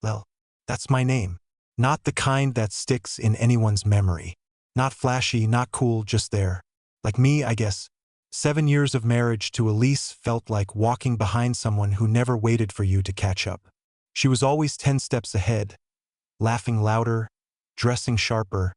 Well, that's my name. Not the kind that sticks in anyone's memory. Not flashy, not cool, just there. Like me, I guess. 7 years of marriage to Elise felt like walking behind someone who never waited for you to catch up. She was always 10 steps ahead, laughing louder, dressing sharper,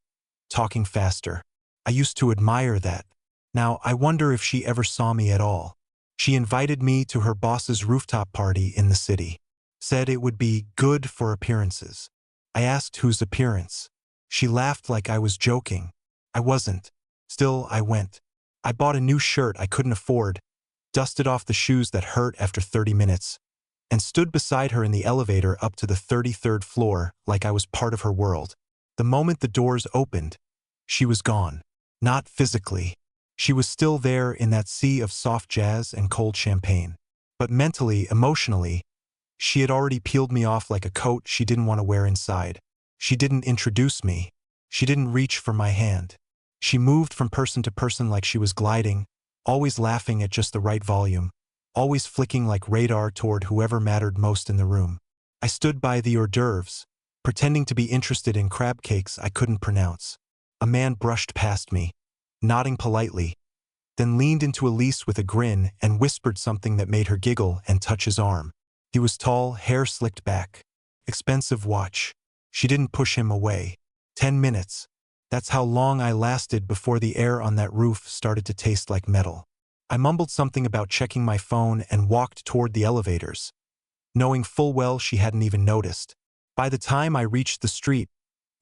talking faster. I used to admire that. Now, I wonder if she ever saw me at all. She invited me to her boss's rooftop party in the city. Said it would be good for appearances. I asked whose appearance. She laughed like I was joking. I wasn't. Still, I went. I bought a new shirt I couldn't afford, dusted off the shoes that hurt after 30 minutes, and stood beside her in the elevator up to the 33rd floor like I was part of her world. The moment the doors opened, she was gone. Not physically. She was still there in that sea of soft jazz and cold champagne. But mentally, emotionally, she had already peeled me off like a coat she didn't want to wear inside. She didn't introduce me. She didn't reach for my hand. She moved from person to person like she was gliding, always laughing at just the right volume, always flicking like radar toward whoever mattered most in the room. I stood by the hors d'oeuvres, pretending to be interested in crab cakes I couldn't pronounce. A man brushed past me, nodding politely, then leaned into Elise with a grin and whispered something that made her giggle and touch his arm. He was tall, hair slicked back. Expensive watch. She didn't push him away. 10 minutes. That's how long I lasted before the air on that roof started to taste like metal. I mumbled something about checking my phone and walked toward the elevators, knowing full well she hadn't even noticed. By the time I reached the street,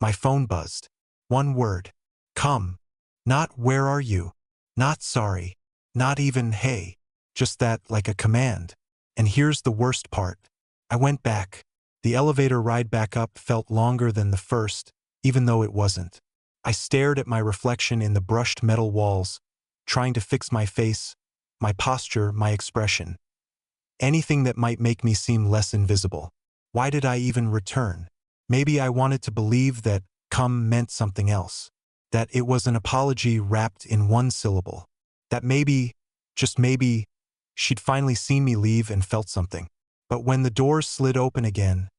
my phone buzzed. One word. Come. Not where are you? Not sorry. Not even hey. Just that, like a command. And here's the worst part. I went back. The elevator ride back up felt longer than the first, even though it wasn't. I stared at my reflection in the brushed metal walls, trying to fix my face, my posture, my expression. Anything that might make me seem less invisible. Why did I even return? Maybe I wanted to believe that come meant something else. That it was an apology wrapped in one syllable. That maybe, just maybe, she'd finally seen me leave and felt something. But when the doors slid open again,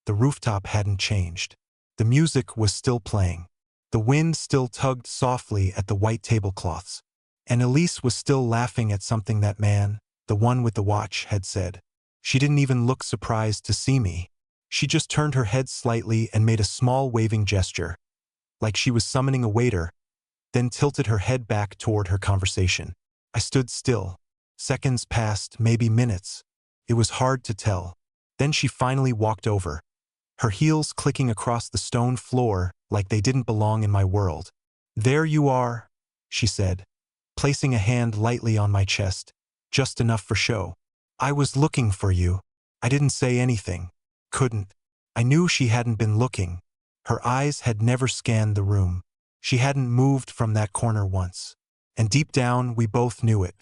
the rooftop hadn't changed. The music was still playing. The wind still tugged softly at the white tablecloths. And Elise was still laughing at something that man, the one with the watch, had said. She didn't even look surprised to see me. She just turned her head slightly and made a small waving gesture, like she was summoning a waiter, then tilted her head back toward her conversation. I stood still. Seconds passed, maybe minutes. It was hard to tell. Then she finally walked over, her heels clicking across the stone floor like they didn't belong in my world. There you are, she said, placing a hand lightly on my chest, just enough for show. I was looking for you. I didn't say anything. Couldn't. I knew she hadn't been looking. Her eyes had never scanned the room. She hadn't moved from that corner once. And deep down, we both knew it.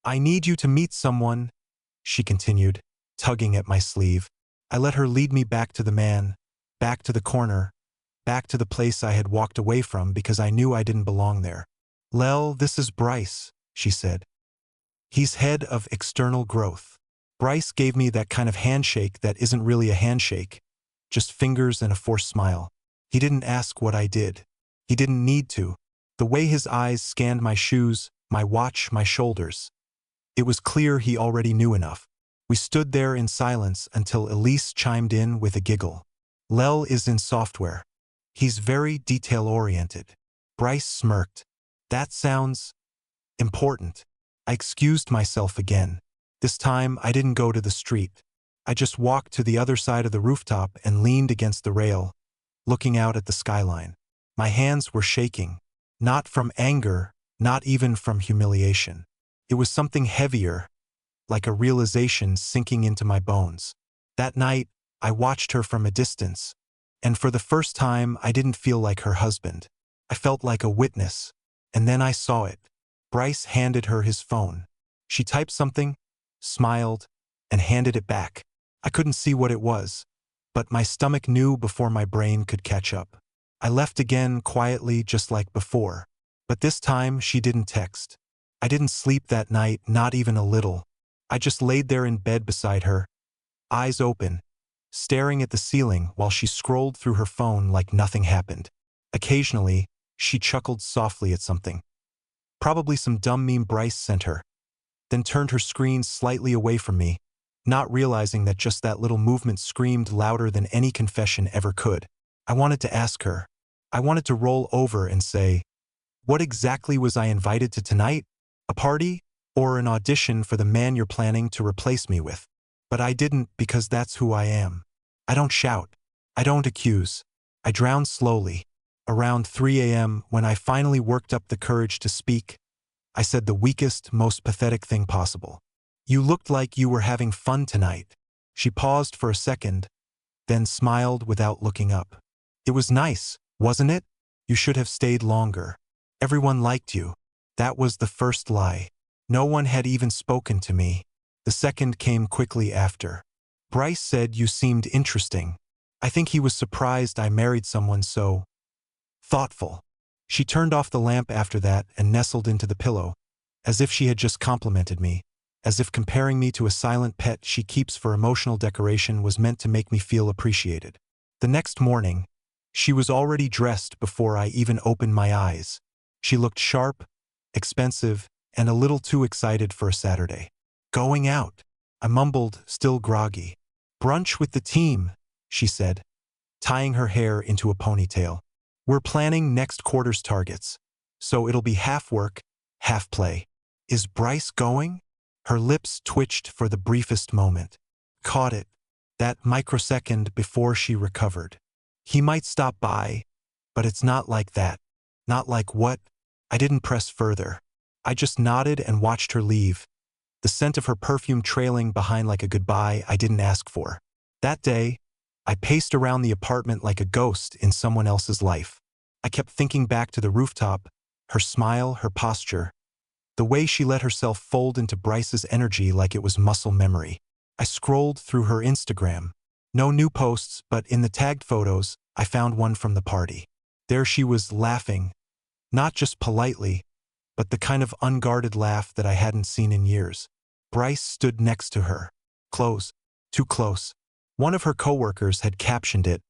I need you to meet someone, she continued, tugging at my sleeve. I let her lead me back to the man, back to the corner, back to the place I had walked away from because I knew I didn't belong there. Lel, this is Bryce, she said. He's head of external growth. Bryce gave me that kind of handshake that isn't really a handshake, just fingers and a forced smile. He didn't ask what I did. He didn't need to. The way his eyes scanned my shoes, my watch, my shoulders. It was clear he already knew enough. We stood there in silence until Elise chimed in with a giggle. Lel is in software. He's very detail-oriented. Bryce smirked. That sounds important. I excused myself again. This time, I didn't go to the street. I just walked to the other side of the rooftop and leaned against the rail, looking out at the skyline. My hands were shaking. Not from anger, not even from humiliation. It was something heavier, like a realization sinking into my bones. That night, I watched her from a distance, and for the first time, I didn't feel like her husband. I felt like a witness, and then I saw it. Bryce handed her his phone. She typed something, smiled, and handed it back. I couldn't see what it was, but my stomach knew before my brain could catch up. I left again quietly just like before, but this time she didn't text. I didn't sleep that night, not even a little. I just laid there in bed beside her, eyes open, staring at the ceiling while she scrolled through her phone like nothing happened. Occasionally, she chuckled softly at something. Probably some dumb meme Bryce sent her, then turned her screen slightly away from me, not realizing that just that little movement screamed louder than any confession ever could. I wanted to ask her. I wanted to roll over and say, "What exactly was I invited to tonight? A party? Or an audition for the man you're planning to replace me with?" But I didn't, because that's who I am. I don't shout. I don't accuse. I drown slowly. Around 3 a.m., when I finally worked up the courage to speak, I said the weakest, most pathetic thing possible. "You looked like you were having fun tonight." She paused for a second, then smiled without looking up. "It was nice, wasn't it? You should have stayed longer. Everyone liked you." That was the first lie. No one had even spoken to me. The second came quickly after. "Bryce said you seemed interesting. I think he was surprised I married someone so thoughtful." She turned off the lamp after that and nestled into the pillow, as if she had just complimented me, as if comparing me to a silent pet she keeps for emotional decoration was meant to make me feel appreciated. The next morning, she was already dressed before I even opened my eyes. She looked sharp, expensive, and a little too excited for a Saturday. "Going out," I mumbled, still groggy. "Brunch with the team," she said, tying her hair into a ponytail. "We're planning next quarter's targets, so it'll be half work, half play." "Is Bryce going?" Her lips twitched for the briefest moment. Caught it, that microsecond before she recovered. "He might stop by, but it's not like that." "Not like what?" I didn't press further. I just nodded and watched her leave, the scent of her perfume trailing behind like a goodbye I didn't ask for. That day, I paced around the apartment like a ghost in someone else's life. I kept thinking back to the rooftop, her smile, her posture, the way she let herself fold into Bryce's energy like it was muscle memory. I scrolled through her Instagram. No new posts, but in the tagged photos, I found one from the party. There she was, laughing, not just politely, but the kind of unguarded laugh that I hadn't seen in years. Bryce stood next to her. Close. Too close. One of her coworkers had captioned it,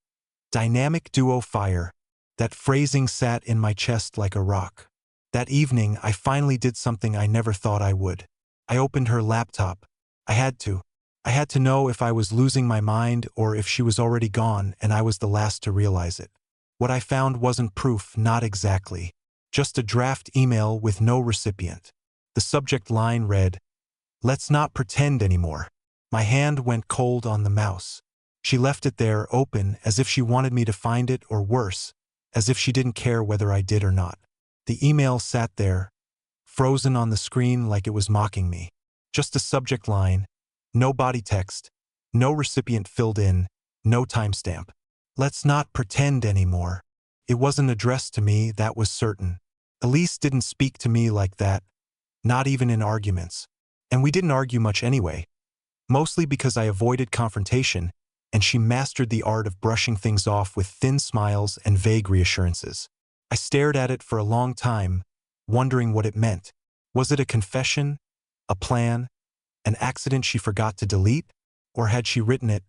"Dynamic duo fire." That phrasing sat in my chest like a rock. That evening, I finally did something I never thought I would. I opened her laptop. I had to. I had to know if I was losing my mind or if she was already gone and I was the last to realize it. What I found wasn't proof, not exactly. Just a draft email with no recipient. The subject line read, "Let's not pretend anymore." My hand went cold on the mouse. She left it there, open, as if she wanted me to find it, or worse, as if she didn't care whether I did or not. The email sat there, frozen on the screen like it was mocking me. Just a subject line, no body text, no recipient filled in, no timestamp. "Let's not pretend anymore." It wasn't addressed to me, that was certain. Elise didn't speak to me like that, not even in arguments. And we didn't argue much anyway, mostly because I avoided confrontation, and she mastered the art of brushing things off with thin smiles and vague reassurances. I stared at it for a long time, wondering what it meant. Was it a confession? A plan? An accident she forgot to delete? Or had she written it,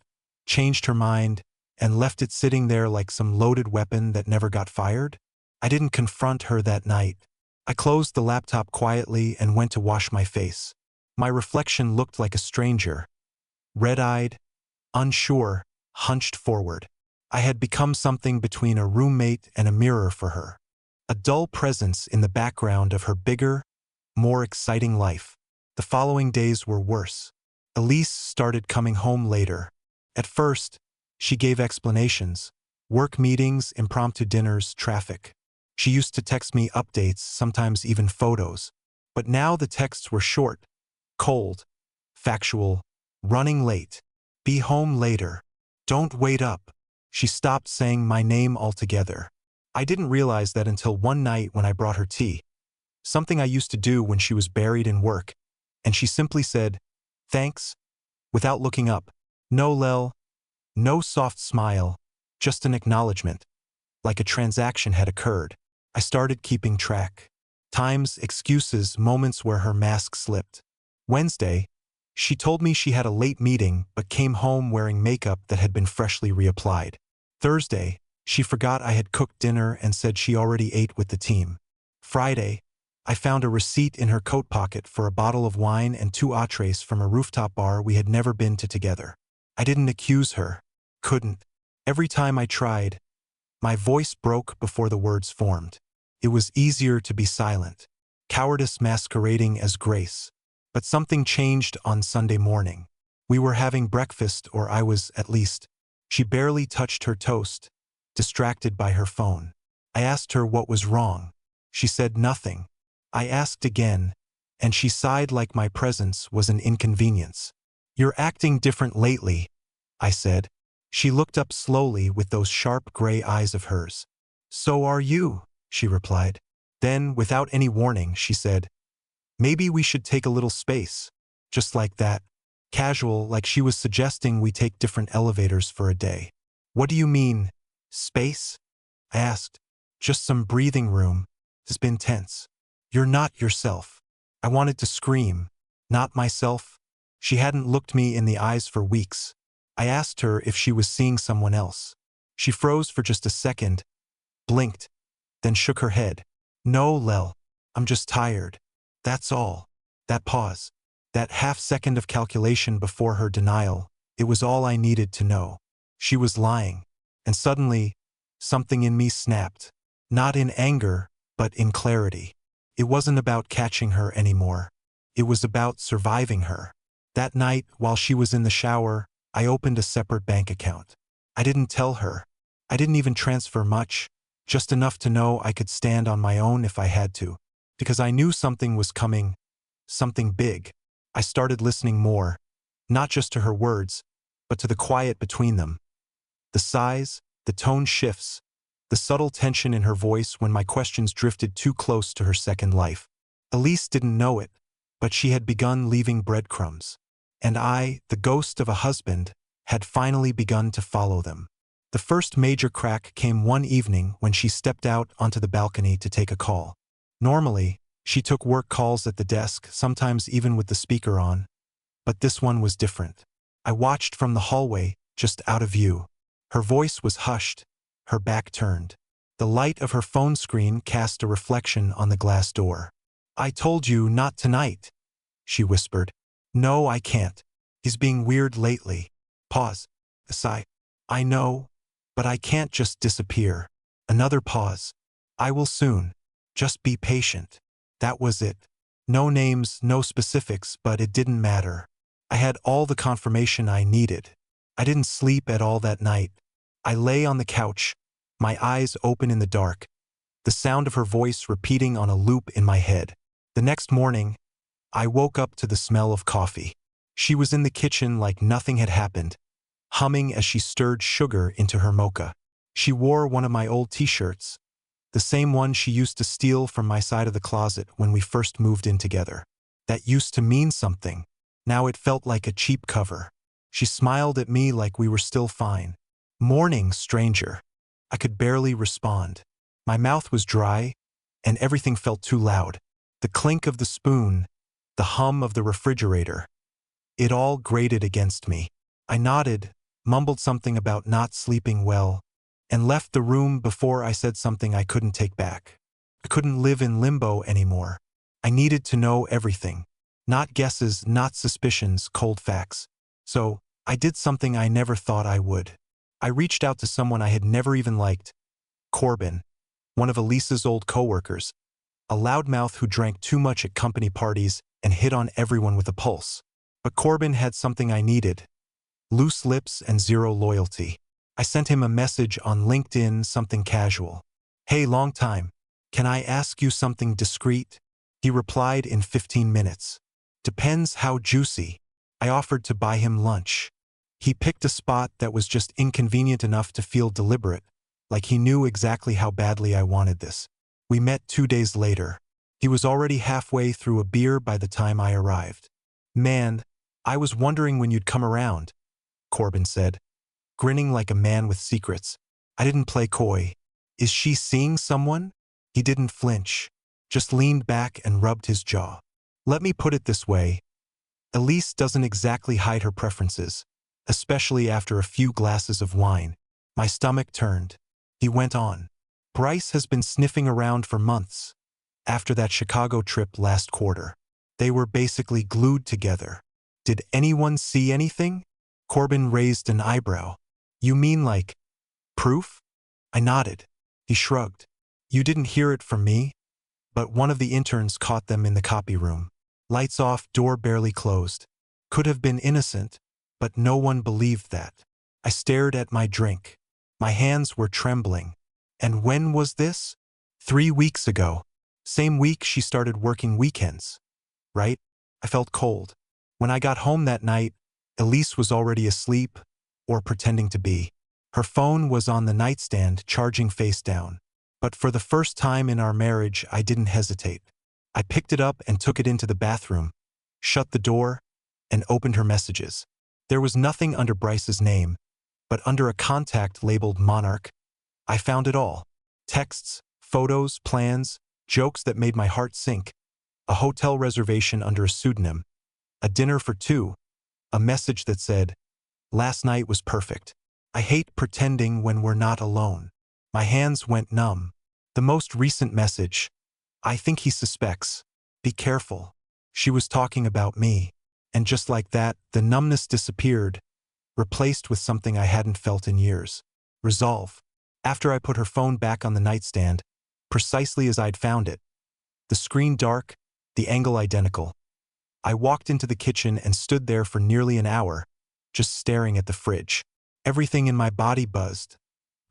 changed her mind, and left it sitting there like some loaded weapon that never got fired? I didn't confront her that night. I closed the laptop quietly and went to wash my face. My reflection looked like a stranger, red-eyed, unsure, hunched forward. I had become something between a roommate and a mirror for her. A dull presence in the background of her bigger, more exciting life. The following days were worse. Elise started coming home later. At first, she gave explanations. Work meetings, impromptu dinners, traffic. She used to text me updates, sometimes even photos. But now the texts were short, cold, factual, running late. Be home later. Don't wait up. She stopped saying my name altogether. I didn't realize that until one night when I brought her tea. Something I used to do when she was buried in work, and she simply said, "Thanks," without looking up. No lel, no soft smile, just an acknowledgement, like a transaction had occurred. I started keeping track. Times, excuses, moments where her mask slipped. Wednesday, She told me she had a late meeting but came home wearing makeup that had been freshly reapplied. Thursday, she forgot I had cooked dinner and said she already ate with the team. Friday, I found a receipt in her coat pocket for a bottle of wine and 2 entrees from a rooftop bar we had never been to together. I didn't accuse her. Couldn't. Every time I tried, my voice broke before the words formed. It was easier to be silent, cowardice masquerading as grace. But something changed on Sunday morning. We were having breakfast, or I was, at least. She barely touched her toast, distracted by her phone. I asked her what was wrong. She said nothing. I asked again, and she sighed like my presence was an inconvenience. "You're acting different lately," I said. She looked up slowly with those sharp gray eyes of hers. "So are you," she replied. Then, without any warning, she said, "Maybe we should take a little space." Just like that. Casual, like she was suggesting we take different elevators for a day. "What do you mean, space?" I asked. "Just some breathing room. It's been tense." "You're not yourself." I wanted to scream. "Not myself?" She hadn't looked me in the eyes for weeks. I asked her if she was seeing someone else. She froze for just a second, blinked, then shook her head. "No, Lel. I'm just tired. That's all." That pause, that half-second of calculation before her denial, it was all I needed to know. She was lying. And suddenly, something in me snapped. Not in anger, but in clarity. It wasn't about catching her anymore. It was about surviving her. That night, while she was in the shower, I opened a separate bank account. I didn't tell her. I didn't even transfer much, just enough to know I could stand on my own if I had to. Because I knew something was coming, something big. I started listening more, not just to her words, but to the quiet between them. The sighs, the tone shifts, the subtle tension in her voice when my questions drifted too close to her second life. Elise didn't know it, but she had begun leaving breadcrumbs. And I, the ghost of a husband, had finally begun to follow them. The first major crack came one evening when she stepped out onto the balcony to take a call. Normally, she took work calls at the desk, sometimes even with the speaker on. But this one was different. I watched from the hallway, just out of view. Her voice was hushed, her back turned. The light of her phone screen cast a reflection on the glass door. "I told you not tonight," she whispered. "No, I can't. He's being weird lately." Pause. A sigh. "I know, but I can't just disappear." Another pause. "I will soon. Just be patient." That was it. No names, no specifics, but it didn't matter. I had all the confirmation I needed. I didn't sleep at all that night. I lay on the couch, my eyes open in the dark, the sound of her voice repeating on a loop in my head. The next morning, I woke up to the smell of coffee. She was in the kitchen like nothing had happened, humming as she stirred sugar into her mocha. She wore one of my old t-shirts, the same one she used to steal from my side of the closet when we first moved in together. That used to mean something. Now it felt like a cheap cover. She smiled at me like we were still fine. "Morning, stranger." I could barely respond. My mouth was dry, and everything felt too loud. The clink of the spoon, the hum of the refrigerator. It all grated against me. I nodded, mumbled something about not sleeping well, and left the room before I said something I couldn't take back. I couldn't live in limbo anymore. I needed to know everything. Not guesses, not suspicions, cold facts. So, I did something I never thought I would. I reached out to someone I had never even liked. Corbin, one of Elisa's old coworkers, a loudmouth who drank too much at company parties and hit on everyone with a pulse. But Corbin had something I needed. Loose lips and zero loyalty. I sent him a message on LinkedIn, something casual. "Hey, long time. Can I ask you something discreet?" He replied in 15 minutes. "Depends how juicy." I offered to buy him lunch. He picked a spot that was just inconvenient enough to feel deliberate, like he knew exactly how badly I wanted this. We met 2 days later. He was already halfway through a beer by the time I arrived. "Man, I was wondering when you'd come around," Corbin said, grinning like a man with secrets. I didn't play coy. "Is she seeing someone?" He didn't flinch, just leaned back and rubbed his jaw. "Let me put it this way. Elise doesn't exactly hide her preferences, especially after a few glasses of wine. My stomach turned. He went on. Bryce has been sniffing around for months. After that Chicago trip last quarter, they were basically glued together. Did anyone see anything? Corbin raised an eyebrow. You mean like proof? I nodded. He shrugged. You didn't hear it from me, but one of the interns caught them in the copy room. Lights off, door barely closed. Could have been innocent, but no one believed that. I stared at my drink. My hands were trembling. And when was this? 3 weeks ago. Same week she started working weekends. Right? I felt cold. When I got home that night, Elise was already asleep, or pretending to be. Her phone was on the nightstand, charging face down. But for the first time in our marriage, I didn't hesitate. I picked it up and took it into the bathroom, shut the door, and opened her messages. There was nothing under Bryce's name, but under a contact labeled Monarch, I found it all. Texts, photos, plans, jokes that made my heart sink, a hotel reservation under a pseudonym, a dinner for two, a message that said, "Last night was perfect. I hate pretending when we're not alone." My hands went numb. The most recent message, "I think he suspects. Be careful." She was talking about me. And just like that, the numbness disappeared, replaced with something I hadn't felt in years. Resolve. After I put her phone back on the nightstand, precisely as I'd found it, the screen dark, the angle identical, I walked into the kitchen and stood there for nearly an hour, just staring at the fridge. Everything in my body buzzed,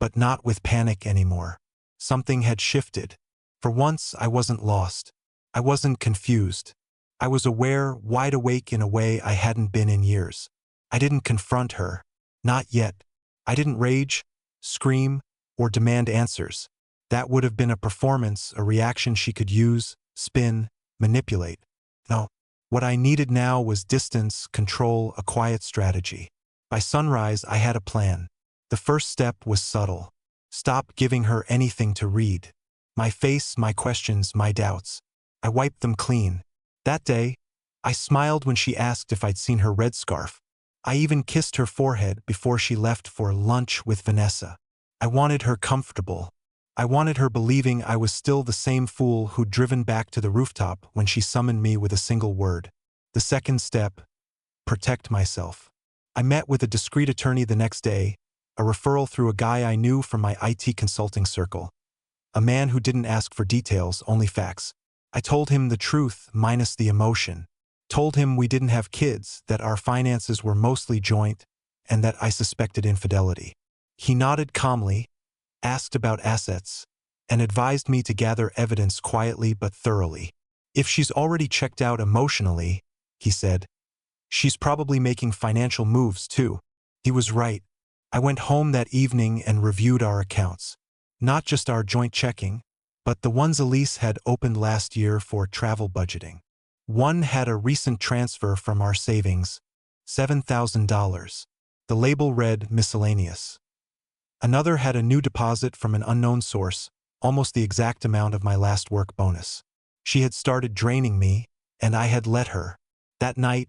but not with panic anymore. Something had shifted. For once, I wasn't lost. I wasn't confused. I was aware, wide awake in a way I hadn't been in years. I didn't confront her. Not yet. I didn't rage, scream, or demand answers. That would have been a performance, a reaction she could use, spin, manipulate. No. What I needed now was distance, control, a quiet strategy. By sunrise, I had a plan. The first step was subtle. Stop giving her anything to read. My face, my questions, my doubts. I wiped them clean. That day, I smiled when she asked if I'd seen her red scarf. I even kissed her forehead before she left for lunch with Vanessa. I wanted her comfortable. I wanted her believing I was still the same fool who'd driven back to the rooftop when she summoned me with a single word. The second step, protect myself. I met with a discreet attorney the next day, a referral through a guy I knew from my IT consulting circle. A man who didn't ask for details, only facts. I told him the truth minus the emotion. Told him we didn't have kids, that our finances were mostly joint, and that I suspected infidelity. He nodded calmly, asked about assets, and advised me to gather evidence quietly but thoroughly. If she's already checked out emotionally, he said, she's probably making financial moves too. He was right. I went home that evening and reviewed our accounts. Not just our joint checking, but the ones Elise had opened last year for travel budgeting. One had a recent transfer from our savings, $7,000. The label read miscellaneous. Another had a new deposit from an unknown source, almost the exact amount of my last work bonus. She had started draining me, and I had let her. That night,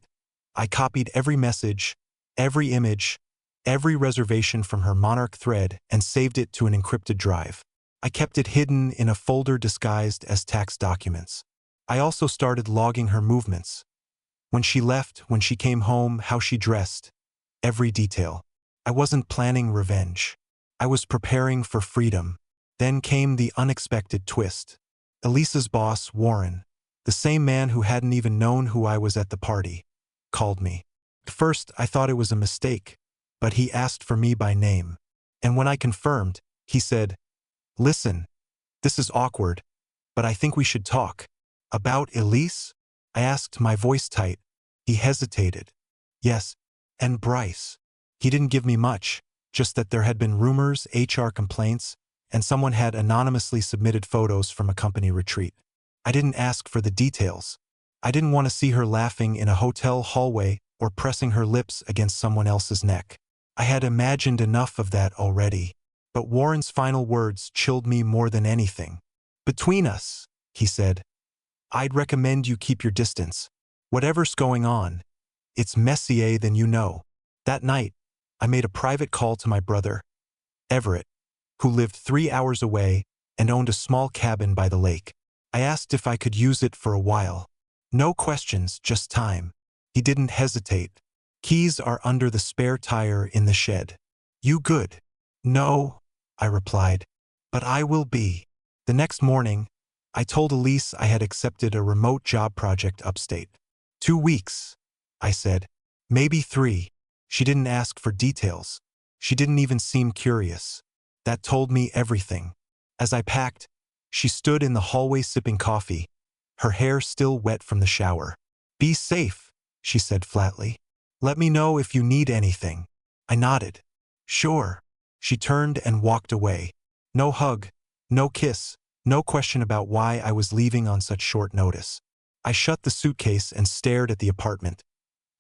I copied every message, every image, every reservation from her Monarch thread and saved it to an encrypted drive. I kept it hidden in a folder disguised as tax documents. I also started logging her movements. When she left, when she came home, how she dressed. Every detail. I wasn't planning revenge. I was preparing for freedom. Then came the unexpected twist. Elisa's boss, Warren, the same man who hadn't even known who I was at the party, called me. At first, I thought it was a mistake, but he asked for me by name. And when I confirmed, he said, "Listen, this is awkward, but I think we should talk." "About Elise?" I asked, my voice tight. He hesitated. "Yes, and Bryce." He didn't give me much, just that there had been rumors, HR complaints, and someone had anonymously submitted photos from a company retreat. I didn't ask for the details. I didn't want to see her laughing in a hotel hallway or pressing her lips against someone else's neck. I had imagined enough of that already. But Warren's final words chilled me more than anything. "Between us," he said, "I'd recommend you keep your distance. Whatever's going on, It's messier than you know. That night, I made a private call to my brother, Everett, who lived 3 hours away and owned a small cabin by the lake. I asked if I could use it for a while. No questions, just time. He didn't hesitate. Keys are under the spare tire in the shed. You good? No, I replied. But I will be. The next morning, I told Elise I had accepted a remote job project upstate. 2 weeks, I said. Maybe 3. She didn't ask for details. She didn't even seem curious. That told me everything. As I packed, she stood in the hallway sipping coffee, her hair still wet from the shower. Be safe, she said flatly. Let me know if you need anything. I nodded. Sure. She turned and walked away. No hug, no kiss, no question about why I was leaving on such short notice. I shut the suitcase and stared at the apartment,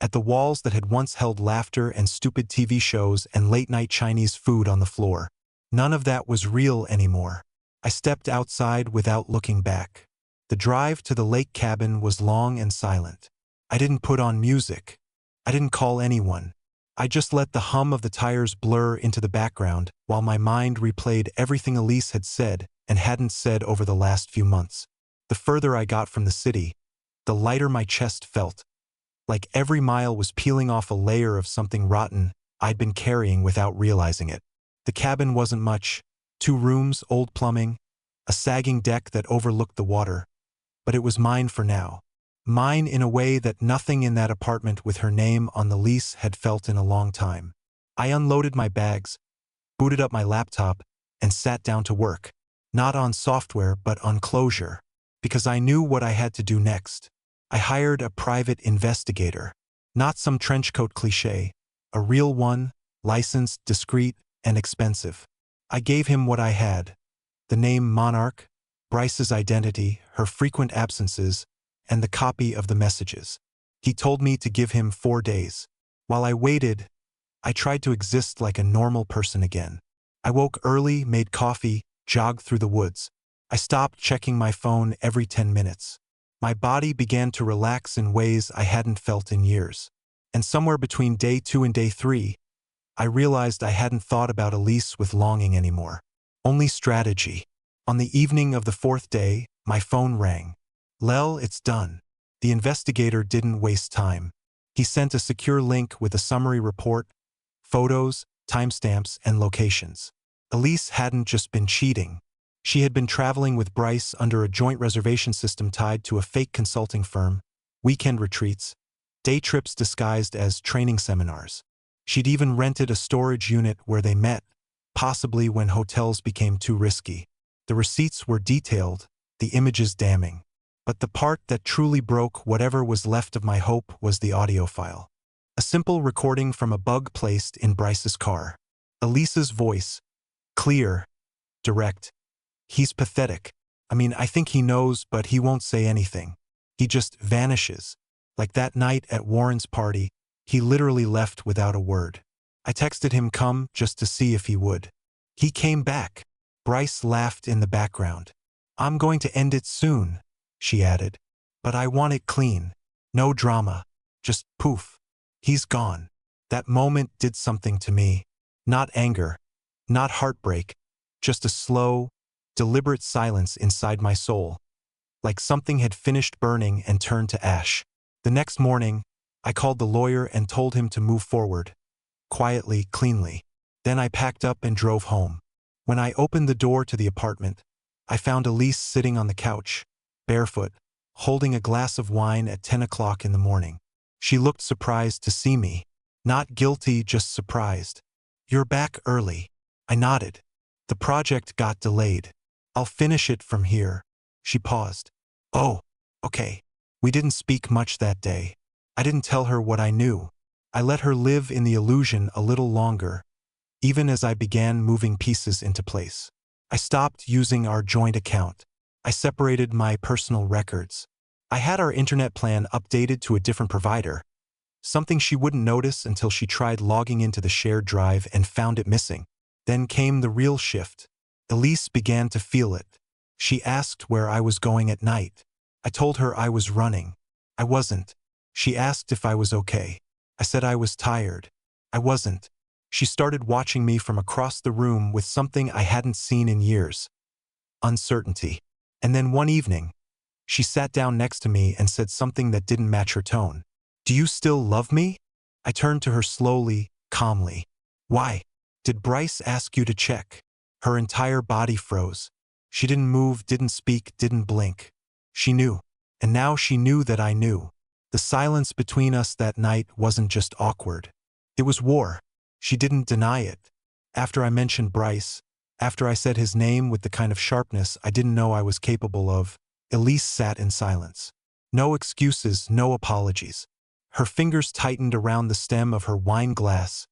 at the walls that had once held laughter and stupid TV shows and late-night Chinese food on the floor. None of that was real anymore. I stepped outside without looking back. The drive to the lake cabin was long and silent. I didn't put on music. I didn't call anyone. I just let the hum of the tires blur into the background while my mind replayed everything Elise had said and hadn't said over the last few months. The further I got from the city, the lighter my chest felt, like every mile was peeling off a layer of something rotten I'd been carrying without realizing it. The cabin wasn't much, 2 rooms, old plumbing, a sagging deck that overlooked the water, but it was mine for now. Mine in a way that nothing in that apartment with her name on the lease had felt in a long time. I unloaded my bags, booted up my laptop, and sat down to work, not on software but on closure, because I knew what I had to do next. I hired a private investigator, not some trenchcoat cliché, a real one, licensed, discreet, and expensive. I gave him what I had: the name Monarch, Bryce's identity, her frequent absences, and the copy of the messages. He told me to give him 4 days. While I waited, I tried to exist like a normal person again. I woke early, made coffee, jogged through the woods. I stopped checking my phone every 10 minutes. My body began to relax in ways I hadn't felt in years. And somewhere between day 2 and day 3, I realized I hadn't thought about Elise with longing anymore. Only strategy. On the evening of the 4th day, my phone rang. Lel, it's done. The investigator didn't waste time. He sent a secure link with a summary report, photos, timestamps, and locations. Elise hadn't just been cheating. She had been traveling with Bryce under a joint reservation system tied to a fake consulting firm, weekend retreats, day trips disguised as training seminars. She'd even rented a storage unit where they met, possibly when hotels became too risky. The receipts were detailed, the images damning. But the part that truly broke whatever was left of my hope was the audio file. A simple recording from a bug placed in Bryce's car. Elise's voice, clear, direct. He's pathetic. I think he knows, but he won't say anything. He just vanishes. Like that night at Warren's party, he literally left without a word. I texted him come just to see if he would. He came back. Bryce laughed in the background. I'm going to end it soon, she added. But I want it clean. No drama. Just poof. He's gone. That moment did something to me. Not anger. Not heartbreak. Just a slow, deliberate silence inside my soul. Like something had finished burning and turned to ash. The next morning, I called the lawyer and told him to move forward. Quietly, cleanly. Then I packed up and drove home. When I opened the door to the apartment, I found Elise sitting on the couch, barefoot, holding a glass of wine at 10 o'clock in the morning. She looked surprised to see me. Not guilty, just surprised. You're back early. I nodded. The project got delayed. I'll finish it from here. She paused. Oh, okay. We didn't speak much that day. I didn't tell her what I knew. I let her live in the illusion a little longer, even as I began moving pieces into place. I stopped using our joint account. I separated my personal records. I had our internet plan updated to a different provider, something she wouldn't notice until she tried logging into the shared drive and found it missing. Then came the real shift. Elise began to feel it. She asked where I was going at night. I told her I was running. I wasn't. She asked if I was okay. I said I was tired. I wasn't. She started watching me from across the room with something I hadn't seen in years. Uncertainty. And then one evening, she sat down next to me and said something that didn't match her tone. "Do you still love me?" I turned to her slowly, calmly. "Why? Did Bryce ask you to check?" Her entire body froze. She didn't move, didn't speak, didn't blink. She knew. And now she knew that I knew. The silence between us that night wasn't just awkward. It was war. She didn't deny it. After I mentioned Bryce, after I said his name with the kind of sharpness I didn't know I was capable of, Elise sat in silence. No excuses, no apologies. Her fingers tightened around the stem of her wine glass,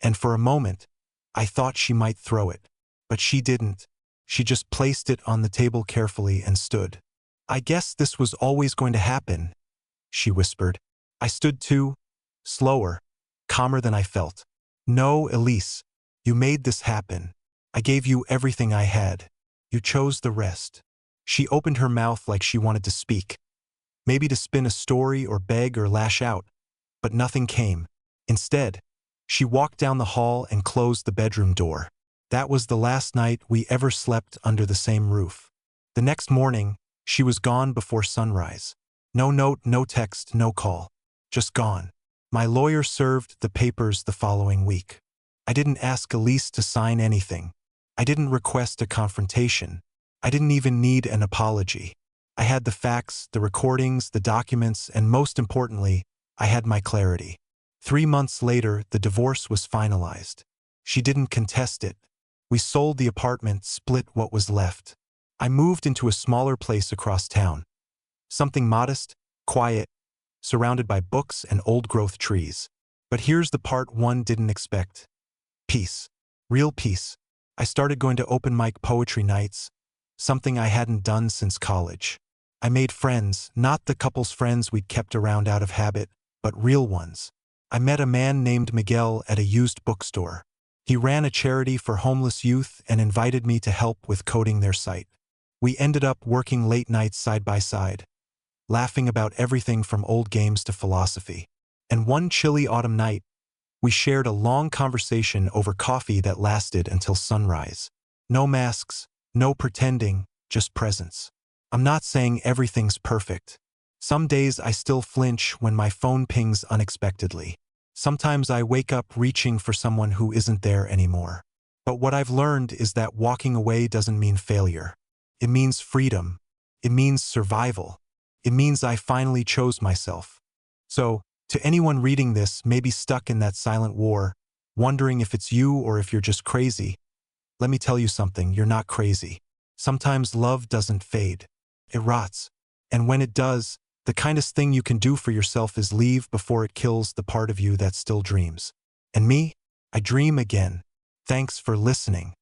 and for a moment, I thought she might throw it. But she didn't. She just placed it on the table carefully and stood. "I guess this was always going to happen," she whispered. I stood too, slower, calmer than I felt. "No, Elise, you made this happen. I gave you everything I had. You chose the rest." She opened her mouth like she wanted to speak, maybe to spin a story or beg or lash out, but nothing came. Instead, she walked down the hall and closed the bedroom door. That was the last night we ever slept under the same roof. The next morning, she was gone before sunrise. No note, no text, no call. Just gone. My lawyer served the papers the following week. I didn't ask Elise to sign anything. I didn't request a confrontation. I didn't even need an apology. I had the facts, the recordings, the documents, and most importantly, I had my clarity. 3 months later, the divorce was finalized. She didn't contest it. We sold the apartment, split what was left. I moved into a smaller place across town. Something modest, quiet, surrounded by books and old-growth trees. But here's the part one didn't expect. Peace. Real peace. I started going to open mic poetry nights, something I hadn't done since college. I made friends, not the couple's friends we'd kept around out of habit, but real ones. I met a man named Miguel at a used bookstore. He ran a charity for homeless youth and invited me to help with coding their site. We ended up working late nights side by side, laughing about everything from old games to philosophy. And one chilly autumn night, we shared a long conversation over coffee that lasted until sunrise. No masks, no pretending, just presence. I'm not saying everything's perfect. Some days I still flinch when my phone pings unexpectedly. Sometimes I wake up reaching for someone who isn't there anymore. But what I've learned is that walking away doesn't mean failure. It means freedom. It means survival. It means I finally chose myself. So, to anyone reading this, maybe stuck in that silent war, wondering if it's you or if you're just crazy, let me tell you something, you're not crazy. Sometimes love doesn't fade. It rots. And when it does, the kindest thing you can do for yourself is leave before it kills the part of you that still dreams. And me? I dream again. Thanks for listening.